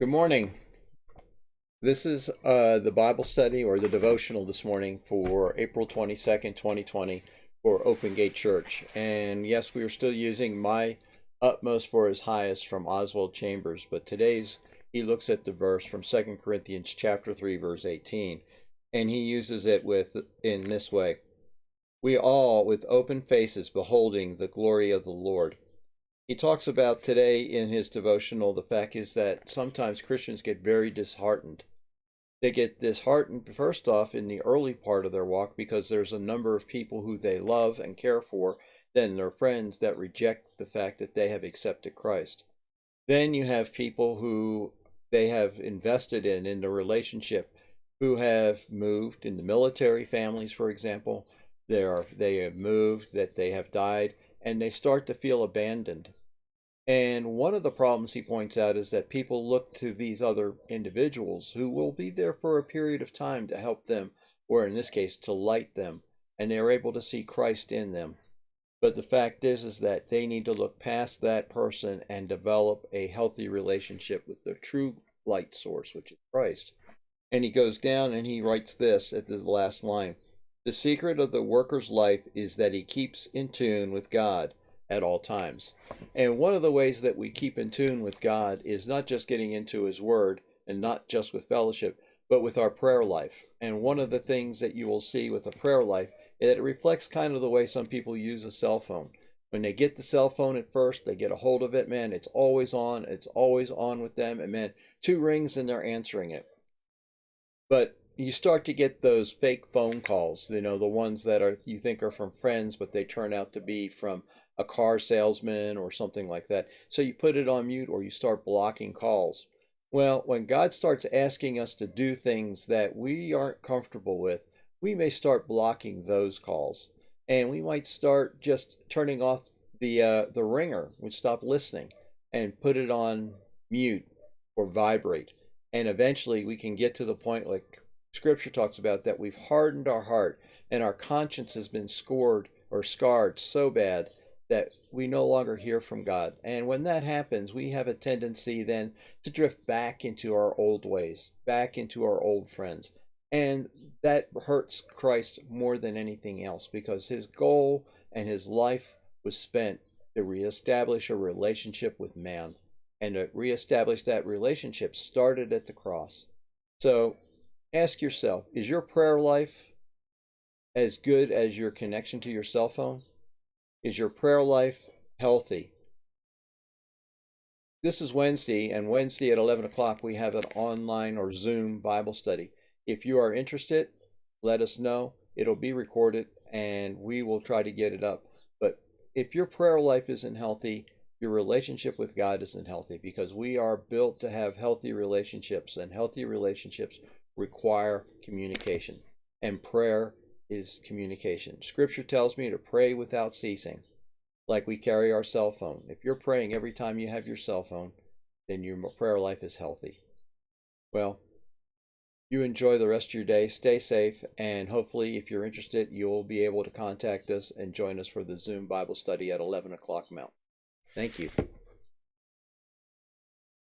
Good morning. This is the Bible study or the devotional this morning for April 22nd, 2020 for Open Gate Church. And yes, we are still using My Utmost for His Highest from Oswald Chambers, but today's he looks at the verse from 2 Corinthians chapter 3 verse 18, and he uses it in this way. We all with open faces beholding the glory of the Lord. He talks about today in his devotional the fact is that sometimes Christians get very disheartened. They get disheartened first off in the early part of their walk because there's a number of people who they love and care for, then their friends that reject the fact that they have accepted Christ. Then you have people who they have invested in the relationship, who have moved in the military families, for example. They have moved, that they have died, and they start to feel abandoned. And one of the problems he points out is that people look to these other individuals who will be there for a period of time to help them, or in this case, to light them, and they're able to see Christ in them. But the fact is that they need to look past that person and develop a healthy relationship with the true light source, which is Christ. And he goes down and he writes this at the last line. The secret of the worker's life is that he keeps in tune with God at all times. And one of the ways that we keep in tune with God is not just getting into His Word and not just with fellowship, but with our prayer life. And one of the things that you will see with a prayer life is that it reflects kind of the way some people use a cell phone. When they get the cell phone at first, they get a hold of it, man, it's always on with them, and man, two rings and they're answering it. But you start to get those fake phone calls, the ones that are you think are from friends, but they turn out to be from a car salesman or something like that. So you put it on mute or you start blocking calls. Well, when God starts asking us to do things that we aren't comfortable with, we may start blocking those calls. And we might start just turning off the ringer, we stop listening and put it on mute or vibrate. And eventually we can get to the point like Scripture talks about that we've hardened our heart and our conscience has been scored or scarred so bad that we no longer hear from God. And when that happens, we have a tendency then to drift back into our old ways, back into our old friends. And that hurts Christ more than anything else because his goal and his life was spent to reestablish a relationship with man. And to reestablish that relationship started at the cross. So ask yourself, is your prayer life as good as your connection to your cell phone? Is your prayer life healthy? This is Wednesday, and Wednesday at 11 o'clock we have an online or Zoom Bible study. If you are interested, let us know. It'll be recorded, and we will try to get it up. But if your prayer life isn't healthy, your relationship with God isn't healthy because we are built to have healthy relationships, and healthy relationships require communication, and prayer is communication. Scripture tells me to pray without ceasing, like we carry our cell phone. If you're praying every time you have your cell phone, then your prayer life is healthy. Well, you enjoy the rest of your day, stay safe, and hopefully if you're interested, you'll be able to contact us and join us for the Zoom Bible study at 11 o'clock Mountain. Thank you.